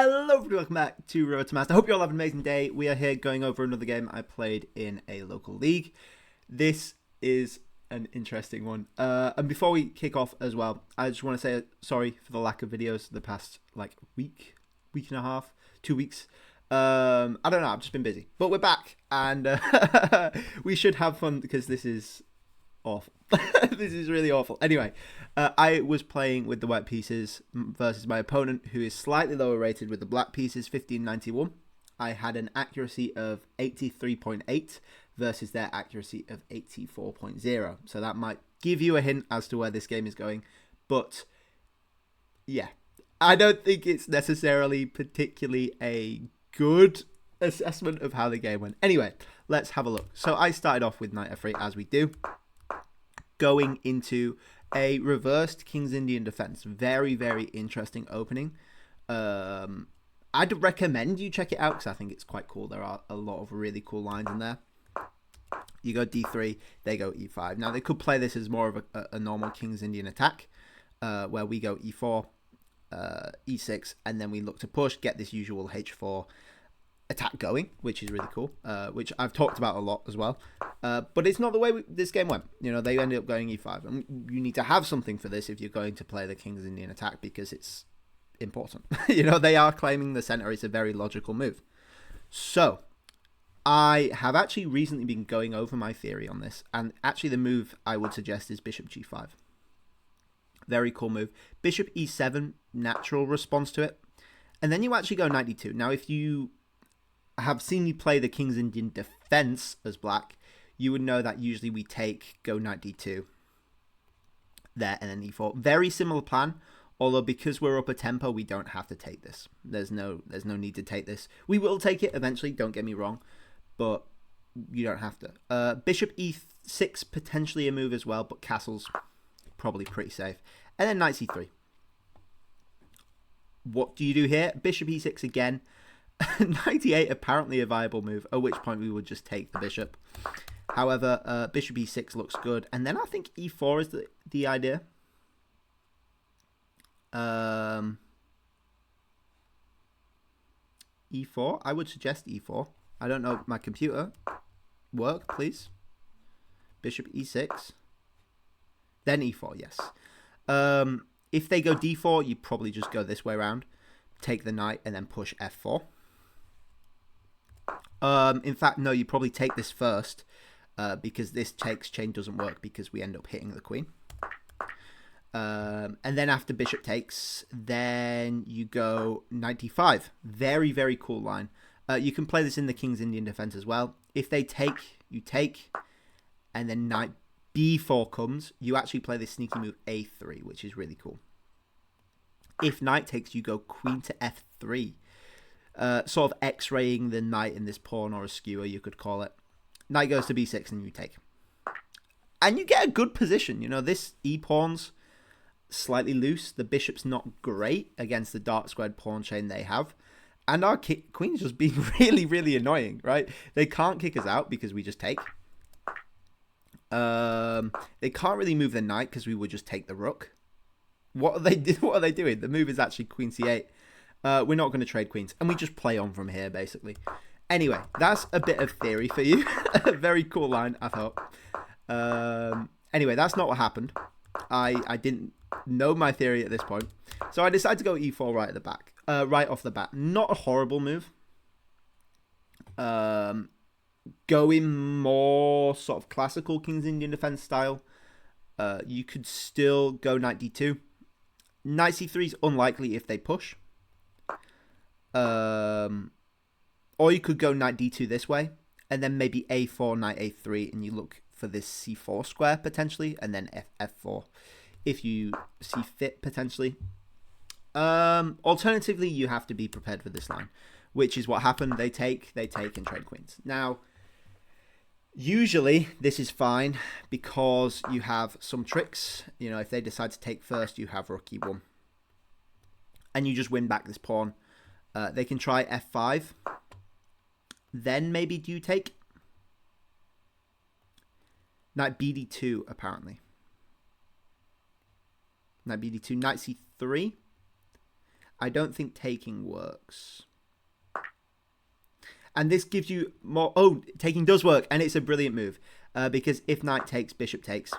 Hello, everybody, welcome back to Road to Master. I hope you all have an amazing day. We are here going over another game I played in a local league. This is an interesting one. And before we kick off as well, I just want to say sorry for the lack of videos the past week and a half, 2 weeks. I don't know, I've just been busy. But we're back, and we should have fun because this is awful. This is really awful. Anyway, I was playing with the white pieces versus my opponent, who is slightly lower rated with the black pieces, 1591. I had an accuracy of 83.8 versus their accuracy of 84.0. So that might give you a hint as to where this game is going. But yeah, I don't think it's necessarily particularly a good assessment of how the game went. Anyway, let's have a look. So I started off with knight f3, as we do, going into a reversed King's Indian defense. Very, very interesting opening. I'd recommend you check it out because I think it's quite cool. There are a lot of really cool lines in there. You go d3, they go e5. Now, they could play this as more of a normal King's Indian attack, where we go e4, e6, and then we look to push, get this usual h4 attack going, which is really cool, which I've talked about a lot as well. But it's not the way this game went. You know, they ended up going e5. And you need to have something for this if you're going to play the King's Indian attack because it's important. You know, they are claiming the center. It's a very logical move. So I have actually recently been going over my theory on this, and actually the move I would suggest is bishop g5. Very cool move. Bishop e7, natural response to it. And then you actually go knight d2. Now, if you have seen me play the King's Indian defense as black, you would know that usually we take, go knight d2 there, and then e4. Very similar plan, although because we're up a tempo, we don't have to take this. There's no need to take this. We will take it eventually, don't get me wrong, but you don't have to. Bishop e6, potentially a move as well, but castle's probably pretty safe. And then knight c3. What do you do here? Bishop e6 again. 98, apparently a viable move, at which point we would just take the bishop. However, bishop e6 looks good. And then I think e4 is the idea. E4, I would suggest e4. I don't know, my computer. Work, please. Bishop e6. Then e4, yes. If they go d4, you probably just go this way around. Take the knight and then push f4. In fact, no, you probably take this first because this takes chain doesn't work because we end up hitting the queen. And then after bishop takes, then you go knight d5. Very, very cool line. You can play this in the King's Indian defense as well. If they take, you take, and then knight b4 comes, you actually play this sneaky move a3, which is really cool. If knight takes, you go queen to f3. Sort of x-raying the knight in this pawn, or a skewer, you could call it. Knight goes to b6 and you take. And you get a good position. You know, this e-pawn's slightly loose. The bishop's not great against the dark squared pawn chain they have. And our queen's just being really, really annoying, right? They can't kick us out because we just take. They can't really move the knight because we would just take the rook. What are they doing? The move is actually queen c8. We're not going to trade queens. And we just play on from here, basically. Anyway, that's a bit of theory for you. A very cool line, I thought. Anyway, that's not what happened. I didn't know my theory at this point. So I decided to go e4 right at the back. Right off the bat. Not a horrible move. Going more sort of classical King's Indian defense style. You could still go knight d2. Knight c3 is unlikely if they push. Or you could go knight d2 this way, and then maybe a4, knight a3, and you look for this c4 square potentially, and then f4 if you see fit potentially. Alternatively, you have to be prepared for this line, which is what happened. They take, and trade queens. Now, usually this is fine because you have some tricks. You know, if they decide to take first, you have rook e1, and you just win back this pawn. They can try f5. Then maybe do you take? Knight bd2, apparently. Knight bd2, knight c3. I don't think taking works. And this gives you more... Oh, taking does work, and it's a brilliant move. Because if knight takes, bishop takes,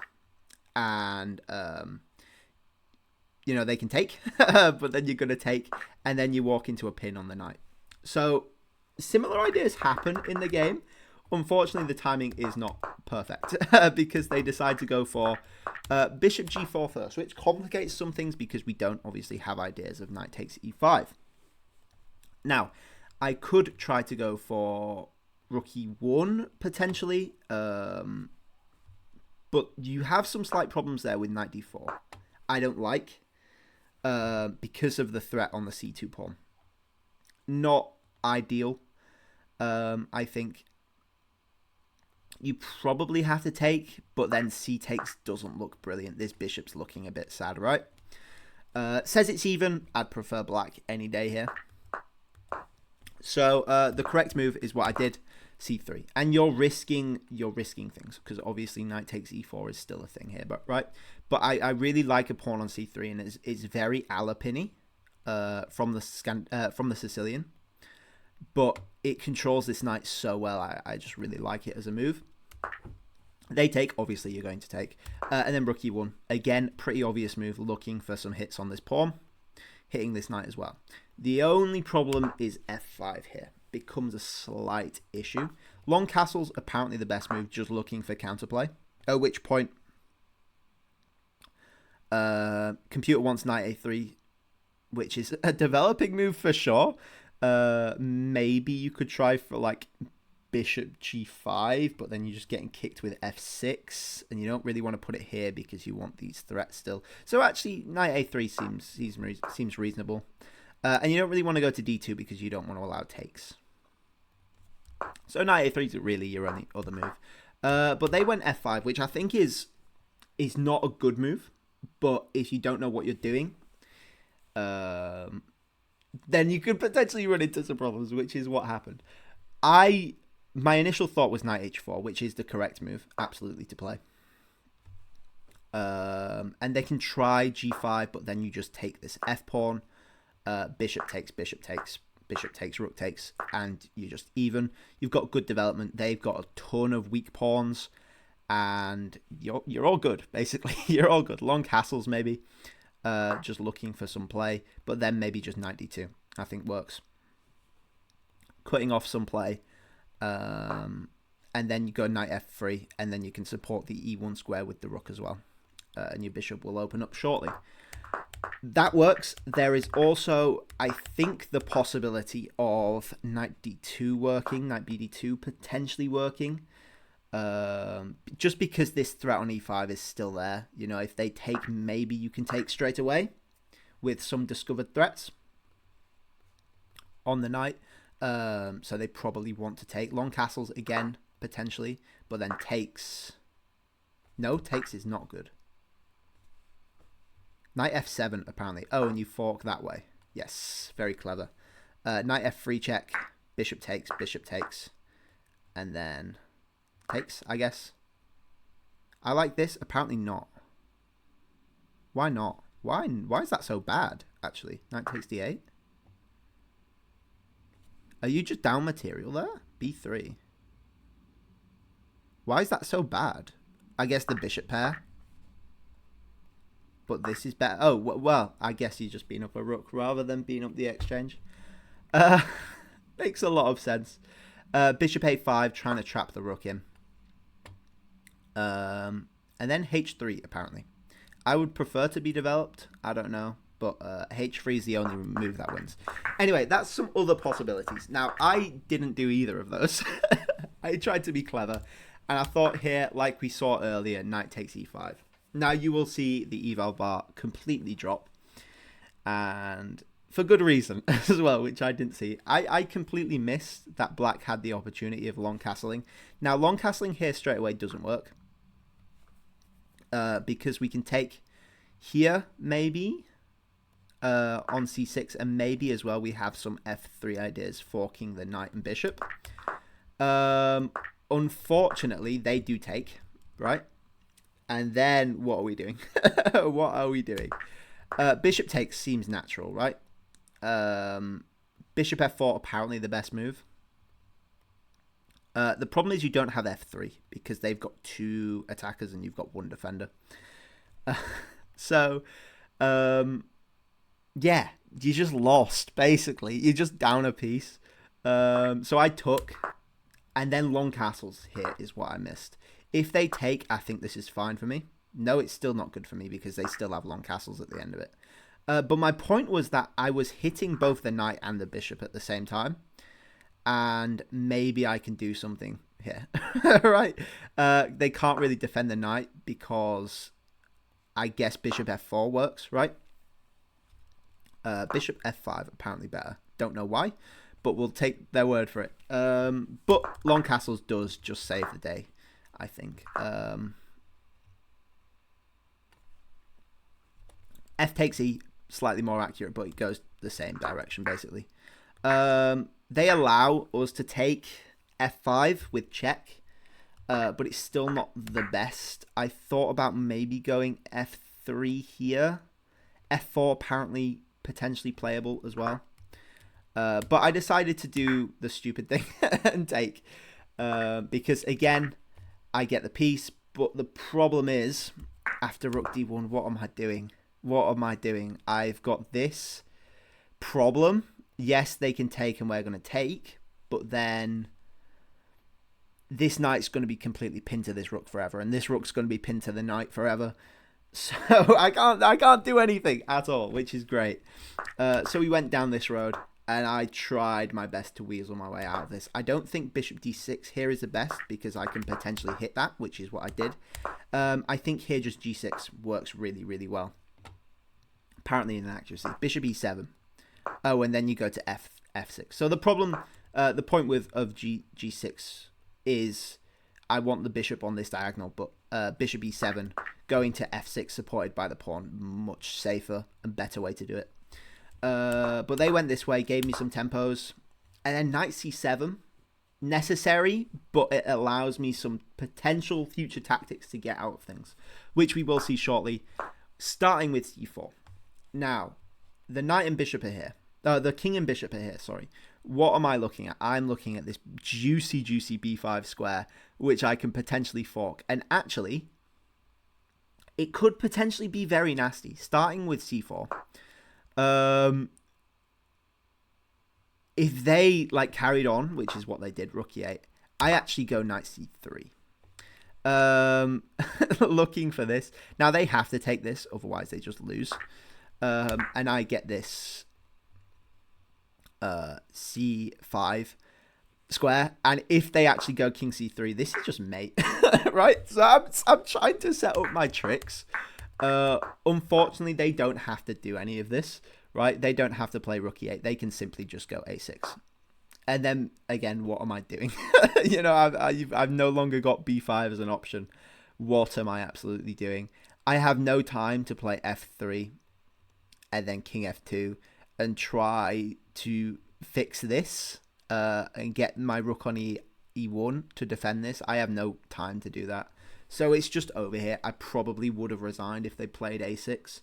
and, you know, they can take, but then you're going to take, and then you walk into a pin on the knight. So, similar ideas happen in the game. Unfortunately, the timing is not perfect, because they decide to go for bishop g4 first, which complicates some things because we don't obviously have ideas of knight takes e5. Now, I could try to go for rook e1 potentially, but you have some slight problems there with knight d4. I don't like, because of the threat on the c2 pawn. Not ideal. I think you probably have to take, but then c takes doesn't look brilliant. This bishop's looking a bit sad, right? Says it's even. I'd prefer black any day here. So the correct move is what I did, c3. And you're risking things, because obviously knight takes e4 is still a thing here, but right? But I really like a pawn on c3, and it's very Alapini from the Sicilian. But it controls this knight so well, I just really like it as a move. They take, obviously you're going to take. And then rook e1. Again, pretty obvious move, looking for some hits on this pawn. Hitting this knight as well. The only problem is f5 here. Becomes a slight issue. Long castle's apparently the best move, just looking for counterplay. At which point, computer wants knight a3, which is a developing move for sure. Maybe you could try for like bishop g5, but then you're just getting kicked with f6, and you don't really want to put it here because you want these threats still. So actually, knight a3 seems reasonable, and you don't really want to go to d2 because you don't want to allow takes. So knight a3 is really your only other move. But they went f5, which I think is not a good move. But if you don't know what you're doing, then you could potentially run into some problems, which is what happened. My initial thought was knight h4, which is the correct move, absolutely, to play. And they can try g5, but then you just take this f pawn. Bishop takes, bishop takes, bishop takes, rook takes, and you're just even. You've got good development. They've got a ton of weak pawns, and you're all good, basically. You're all good. Long castles, maybe. Just looking for some play, but then maybe just knight d2, I think works. Cutting off some play, and then you go knight f3, and then you can support the e1 square with the rook as well, and your bishop will open up shortly. That works. There is also, I think, the possibility of knight d2 working, knight bd2 potentially working. Just because this threat on e5 is still there. You know, if they take, maybe you can take straight away with some discovered threats on the knight. So they probably want to take. Long castles again, potentially, but then takes. No, takes is not good. Knight f7, apparently. Oh, and you fork that way. Yes, very clever. Knight f3 check, bishop takes, and then takes, I guess. I like this. Apparently not. Why not? Why is that so bad, actually? Knight takes d8. Are you just down material there? b3. Why is that so bad? I guess the bishop pair. But this is better. Oh, well, I guess you're just being up a rook rather than being up the exchange. Makes a lot of sense. Bishop a5, trying to trap the rook in. And then h3, apparently. I would prefer to be developed. I don't know. But h3 is the only move that wins. Anyway, that's some other possibilities. Now, I didn't do either of those. I tried to be clever. And I thought here, like we saw earlier, knight takes e5. Now you will see the eval bar completely drop, and for good reason as well, which I didn't see. I completely missed that black had the opportunity of long castling. Now long castling here straight away doesn't work, because we can take here maybe on c6, and maybe as well we have some f3 ideas, forking the knight and bishop. Unfortunately, they do take, right? And then what are we doing? What are we doing? Bishop takes seems natural, right? Bishop f4, apparently the best move. The problem is you don't have f3 because they've got 2 attackers and you've got 1 defender. So, yeah, you just lost, basically. You're just down a piece. So I took, and then long castles here is what I missed. If they take, I think this is fine for me. No, it's still not good for me because they still have long castles at the end of it. But my point was that I was hitting both the knight and the bishop at the same time. And maybe I can do something here, right? They can't really defend the knight because I guess bishop f4 works, right? Bishop f5 apparently better. Don't know why, but we'll take their word for it. But long castles does just save the day, I think. F takes E, slightly more accurate, but it goes the same direction, basically. They allow us to take f5 with check, but it's still not the best. I thought about maybe going f3 here. f4 apparently potentially playable as well. But I decided to do the stupid thing and take, because again, I get the piece, but the problem is, after rook d1, what am I doing? What am I doing? I've got this problem. Yes, they can take and we're going to take, but then this knight's going to be completely pinned to this rook forever, and this rook's going to be pinned to the knight forever. So I can't do anything at all, which is great. So we went down this road, and I tried my best to weasel my way out of this. I don't think bishop d6 here is the best because I can potentially hit that, which is what I did. I think here just g6 works really, really well. Apparently in accuracy. Bishop e7. Oh, and then you go to f6. So the problem, the point of g6 is I want the bishop on this diagonal, but bishop e7 going to f6 supported by the pawn, much safer and better way to do it. But they went this way, gave me some tempos, and then knight c7, necessary, but it allows me some potential future tactics to get out of things, which we will see shortly, starting with c4. Now, the knight and bishop are here. The king and bishop are here, sorry. What am I looking at? I'm looking at this juicy b5 square, which I can potentially fork. And actually, it could potentially be very nasty, starting with c4. If they carried on, which is what they did, rook e8, I actually go knight c3. Looking for this. Now, they have to take this, otherwise they just lose. And I get this c5 square, and if they actually go king c3, this is just mate. Right? So I'm trying to set up my tricks. Unfortunately, they don't have to do any of this, right? They don't have to play rook e8. They can simply just go a6. And then again, what am I doing? You know, I've no longer got b5 as an option. What am I absolutely doing? I have no time to play f3 and then king f2 and try to fix this and get my rook on e1 to defend this. I have no time to do that. So it's just over here. I probably would have resigned if they played a6.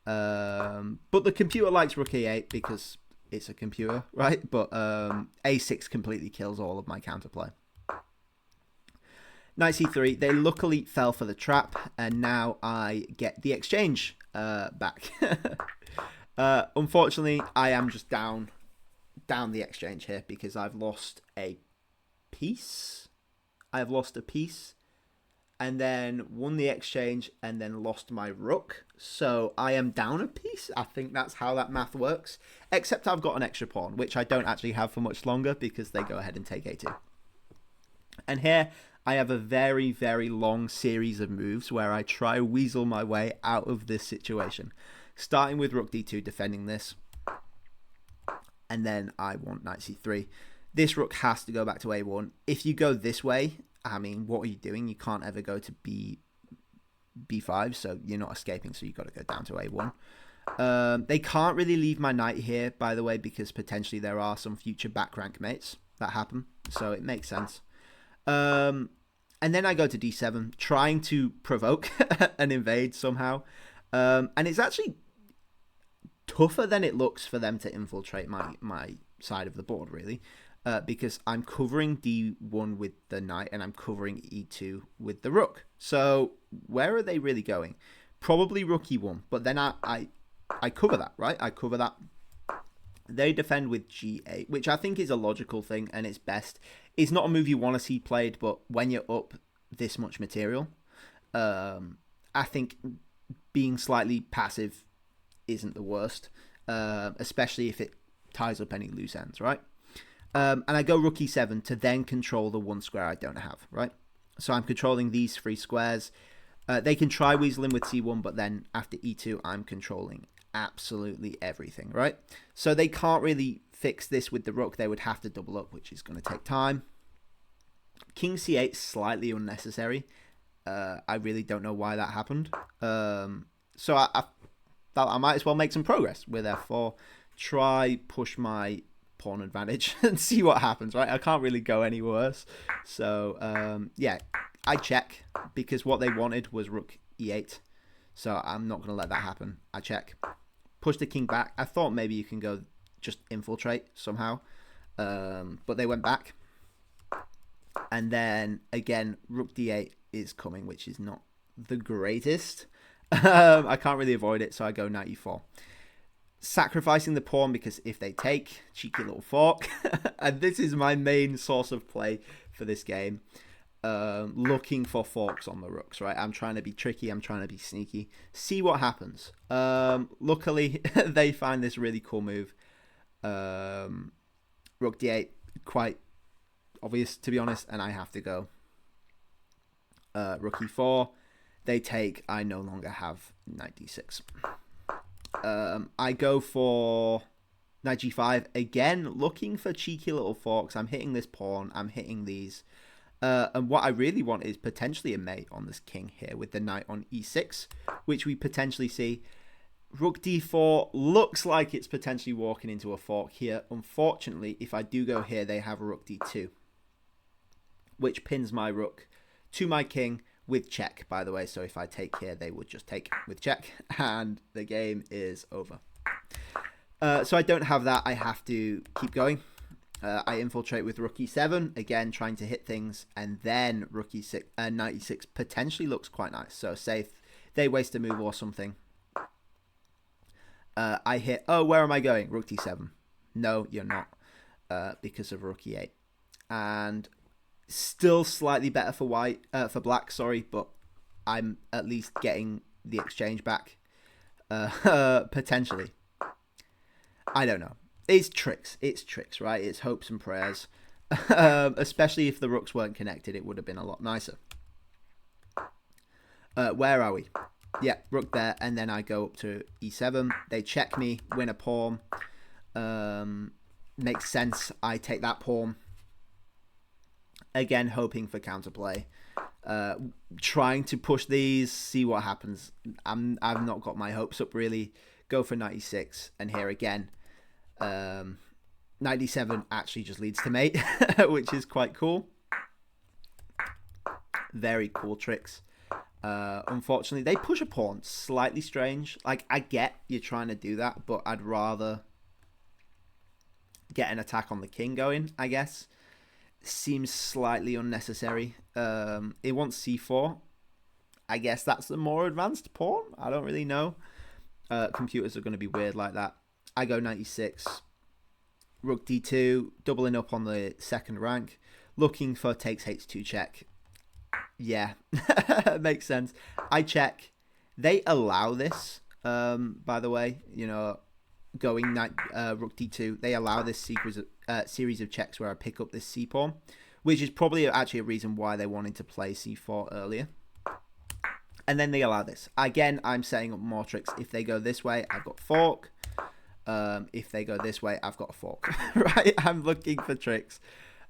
But the computer likes rook e8 because it's a computer, right? But a6 completely kills all of my counterplay. Knight c3. They luckily fell for the trap, and now I get the exchange back. Unfortunately, I am just down the exchange here because I've lost a piece. I've lost a piece and then won the exchange and then lost my rook. So I am down a piece. I think that's how that math works. Except I've got an extra pawn, which I don't actually have for much longer because they go ahead and take a2. And here I have a very, very long series of moves where I try weasel my way out of this situation. Starting with rook d2, defending this. And then I want knight c3. This rook has to go back to a1. If you go this way, I mean, what are you doing? You can't ever go to b5, so you're not escaping, so you've got to go down to a1. They can't really leave my knight here, by the way, because potentially there are some future back rank mates that happen, so it makes sense. And then I go to d7, trying to provoke an invade somehow. And it's actually tougher than it looks for them to infiltrate my side of the board, really, because I'm covering D1 with the knight and I'm covering E2 with the rook. So where are they really going? Probably rook E1, but then I cover that, right? I cover that. They defend with G8, which I think is a logical thing, and it's best. It's not a move you want to see played, but when you're up this much material, I think being slightly passive isn't the worst, especially if it ties up any loose ends, right? And I go rook e7 to then control the one square I don't have, right? So I'm controlling these 3 squares. They can try weaseling with c1, but then after e2, I'm controlling absolutely everything, right? So they can't really fix this with the rook. They would have to double up, which is going to take time. King c8 slightly unnecessary. I really don't know why that happened. So I thought I might as well make some progress with f4. Try push my pawn advantage and see what happens, right? I can't really go any worse. So yeah, I check because what they wanted was rook e8. So I'm not going to let that happen. I check. Push the king back. I thought maybe you can go just infiltrate somehow. But they went back. And then, again, rook d8 is coming, which is not the greatest. I can't really avoid it, so I go knight e4. Sacrificing the pawn because if they take, cheeky little fork. And this is my main source of play for this game. Looking for forks on the rooks, right? I'm trying to be tricky. I'm trying to be sneaky. See what happens. Luckily, they find this really cool move. Rook d8, quite obvious, to be honest, and I have to go. Rook e4. They take. I no longer have knight d6. I go for knight g5. Again, looking for cheeky little forks. I'm hitting this pawn. I'm hitting these. And what I really want is potentially a mate on this king here with the knight on e6, which we potentially see. Rook d4 looks like it's potentially walking into a fork here. Unfortunately, if I do go here, they have rook d2, which pins my rook to my king with check, by the way. So if I take here, they would just take with check, and the game is over. So I don't have that. I have to keep going. I infiltrate with rook e7, again trying to hit things, and then rook e6, knight e6 potentially looks quite nice. So say if they waste a move or something, I hit, oh, where am I going? Rook d7. No, you're not, because of rook e8. And still slightly better for white, for black, sorry, but I'm at least getting the exchange back, potentially. I don't know. It's tricks, right? It's hopes and prayers. Especially if the rooks weren't connected, it would have been a lot nicer. Where are we? Yeah, rook there, and then I go up to e7. They check me, win a pawn. Makes sense. I take that pawn. Again, hoping for counterplay. Trying to push these, see what happens. I've not got my hopes up, really. Go for knight e6, and here again. Knight d7 actually just leads to mate, which is quite cool. Very cool tricks. Unfortunately, they push a pawn. Slightly strange. Like, I get you're trying to do that, but I'd rather get an attack on the king going, I guess. Seems slightly unnecessary. It wants c4. I guess that's the more advanced pawn. I don't really know. Computers are going to be weird like that. I go knight e6, rook d2, doubling up on the second rank, looking for takes h2 check. Yeah, makes sense. I check. They allow this, by the way, you know, going knight, rook d2. They allow this series of checks where I pick up this c pawn, which is probably actually a reason why they wanted to play c4 earlier. And then they allow this. Again, I'm setting up more tricks. If they go this way, I've got fork. If they go this way, I've got a fork, right? I'm looking for tricks.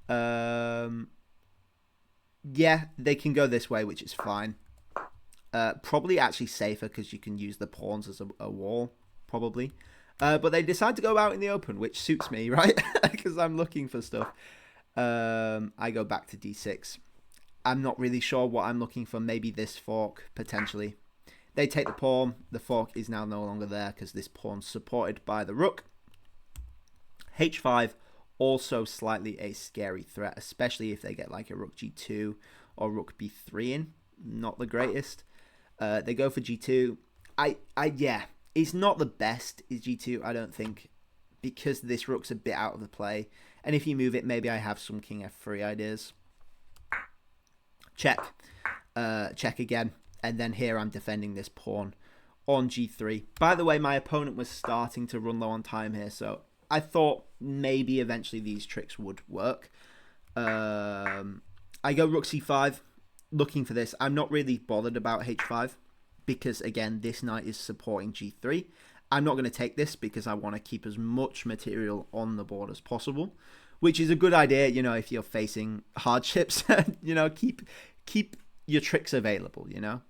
Yeah, they can go this way, which is fine. Probably actually safer because you can use the pawns as a wall, probably. But they decide to go out in the open, which suits me, right? Because I'm looking for stuff. I go back to d6. I'm not really sure what I'm looking for. Maybe this fork, potentially. They take the pawn. The fork is now no longer there because this pawn's supported by the rook. H5, also slightly a scary threat, especially if they get like a rook g2 or rook b3 in. Not the greatest. They go for g2. Yeah, it's not the best, is g2, I don't think, because this rook's a bit out of the play. And if you move it, maybe I have some king f3 ideas. Check. Check again. And then here I'm defending this pawn on g3. By the way, my opponent was starting to run low on time here, so I thought maybe eventually these tricks would work. I go rook c5, looking for this. I'm not really bothered about h5 because, again, this knight is supporting g3. I'm not going to take this because I want to keep as much material on the board as possible, which is a good idea, you know, if you're facing hardships. You know, keep your tricks available, you know.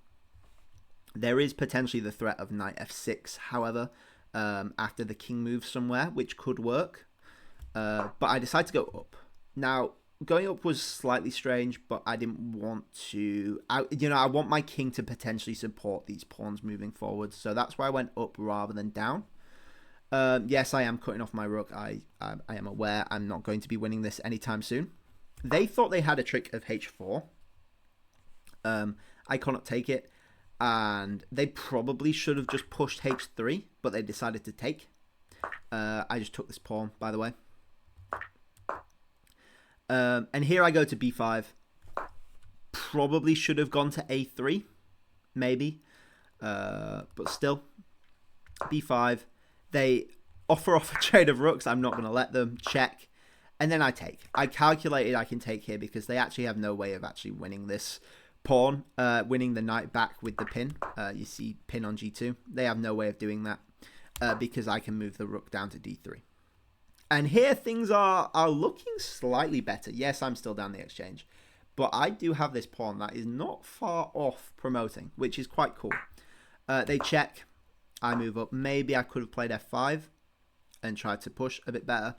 There is potentially the threat of knight f6, however, after the king moves somewhere, which could work. But I decided to go up. Now, going up was slightly strange, but I didn't want to... I want my king to potentially support these pawns moving forward, so that's why I went up rather than down. Yes, I am cutting off my rook. I am aware I'm not going to be winning this anytime soon. They thought they had a trick of h4. I cannot take it. And they probably should have just pushed h3, but they decided to take. I just took this pawn, by the way. And here I go to b5. Probably should have gone to a3, maybe. But still, b5. They offer off a trade of rooks. I'm not going to let them. Check. And then I take. I calculated I can take here because they actually have no way of actually winning this pawn, winning the knight back with the pin. You see pin on g2. They have no way of doing that because I can move the rook down to d3. And here things are looking slightly better. Yes, I'm still down the exchange, but I do have this pawn that is not far off promoting, which is quite cool. They check. I move up. Maybe I could have played f5 and tried to push a bit better.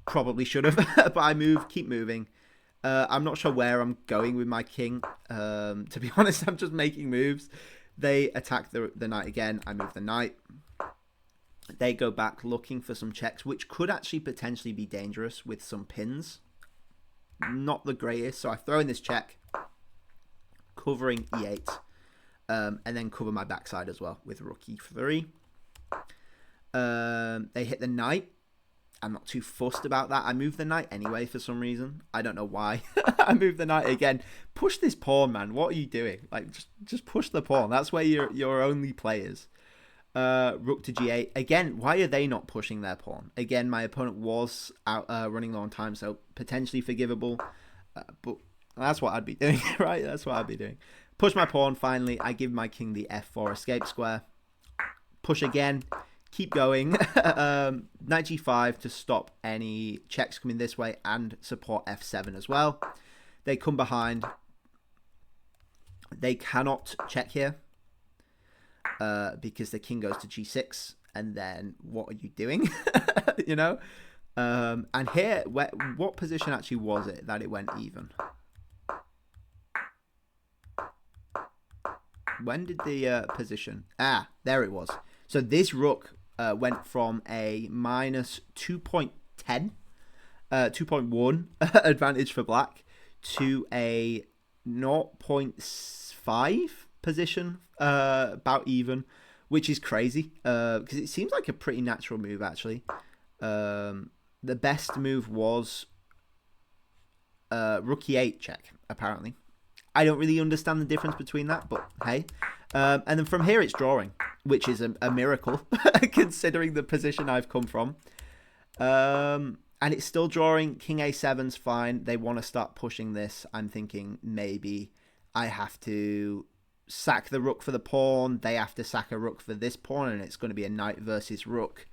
Probably should have, but I move, keep moving. I'm not sure where I'm going with my king. To be honest, I'm just making moves. They attack the knight again. I move the knight. They go back looking for some checks, which could actually potentially be dangerous with some pins. Not the greatest. So I throw in this check, covering e8, and then cover my backside as well with rook e3. They hit the knight. I'm not too fussed about that. I move the knight anyway for some reason. I don't know why. I move the knight again. Push this pawn, man. What are you doing? Like, just push the pawn. That's where you're only players. Rook to g8. Again, why are they not pushing their pawn? Again, my opponent was out running low on time, so potentially forgivable. But that's what I'd be doing, right? That's what I'd be doing. Push my pawn. Finally, I give my king the f4 escape square. Push again. Keep going. Knight g5 to stop any checks coming this way and support f7 as well. They come behind. They cannot check here because the king goes to g6. And then what are you doing? You know? And here, what position actually was it that it went even? When did the position... Ah, there it was. So this rook went from a minus 2.10, 2.1 advantage for black to a 0.5 position, about even, which is crazy because it seems like a pretty natural move, actually. The best move was rook e8 check, apparently. I don't really understand the difference between that, but hey. And then from here it's drawing, which is a miracle considering the position I've come from. And it's still drawing. King a7's fine. They want to start pushing this. I'm thinking maybe I have to sack the rook for the pawn. They have to sack a rook for this pawn, and it's going to be a knight versus rook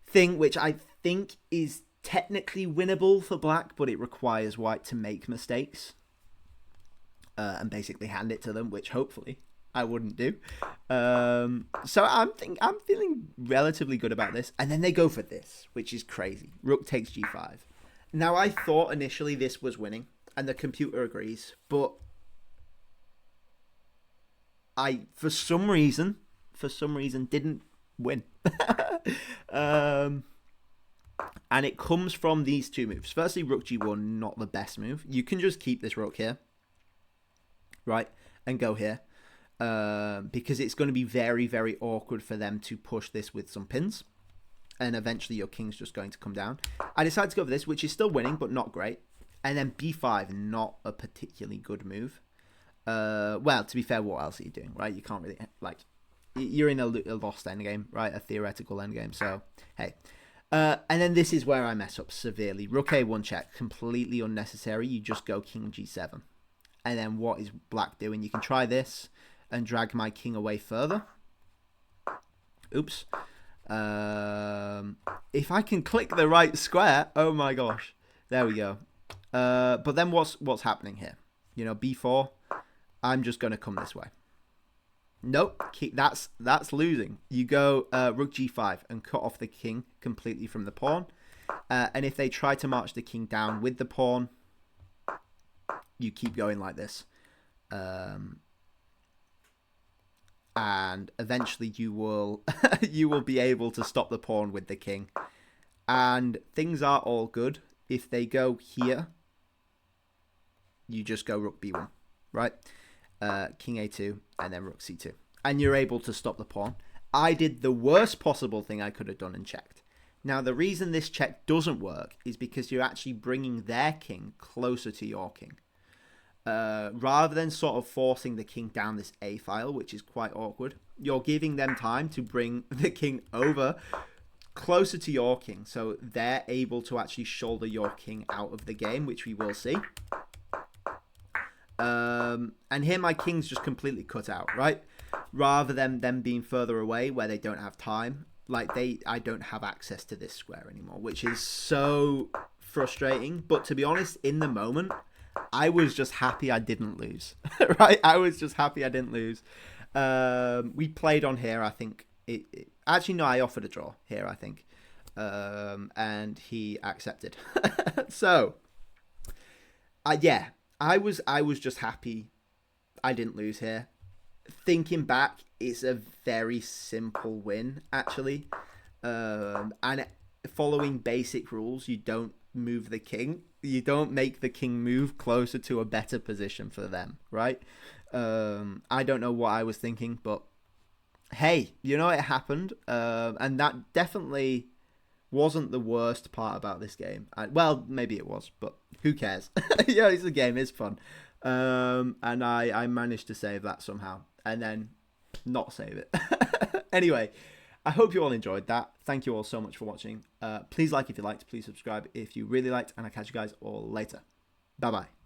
thing, which I think is technically winnable for black, but it requires white to make mistakes and basically hand it to them, which hopefully I wouldn't do. So I'm feeling relatively good about this. And then they go for this, which is crazy. Rook takes g5. Now, I thought initially this was winning, and the computer agrees, but I for some reason didn't win. And it comes from these two moves. Firstly, rook g1, not the best move. You can just keep this rook here, right, and go here, because it's going to be very, very awkward for them to push this with some pins, and eventually your king's just going to come down. I decided to go for this, which is still winning, but not great. And then b5, not a particularly good move. Well, to be fair, what else are you doing, right? You can't really, like, you're in a lost endgame, right? A theoretical endgame, so, hey. And then this is where I mess up severely. Rook a1 check, completely unnecessary. You just go king g7. And then what is black doing? You can try this and drag my king away further. Oops. If I can click the right square, oh my gosh. There we go. But then what's happening here? You know, b4, I'm just going to come this way. Nope, that's losing. You go rook g5 and cut off the king completely from the pawn. And if they try to march the king down with the pawn, you keep going like this. And eventually you will you will be able to stop the pawn with the king. And things are all good. If they go here, you just go rook b1, right? King a2, and then rook c2. And you're able to stop the pawn. I did the worst possible thing I could have done and checked. Now, the reason this check doesn't work is because you're actually bringing their king closer to your king. Rather than sort of forcing the king down this A file, which is quite awkward, you're giving them time to bring the king over closer to your king. So they're able to actually shoulder your king out of the game, which we will see. And here my king's just completely cut out, right? Rather than them being further away where they don't have time, like I don't have access to this square anymore, which is so frustrating. But to be honest, in the moment, I was just happy I didn't lose, right? I was just happy I didn't lose. We played on here, I think. Actually, no, I offered a draw here, I think. And he accepted. So, yeah. I was just happy I didn't lose here. Thinking back, it's a very simple win, actually. And following basic rules, you don't move the king. You don't make the king move closer to a better position for them, right? I don't know what I was thinking, but hey, you know, it happened. And that definitely wasn't the worst part about this game. Well, maybe it was, but who cares? Yeah, it's a game. It's fun. And I managed to save that somehow and then not save it. Anyway, I hope you all enjoyed that. Thank you all so much for watching. Please like if you liked. Please subscribe if you really liked. And I'll catch you guys all later. Bye-bye.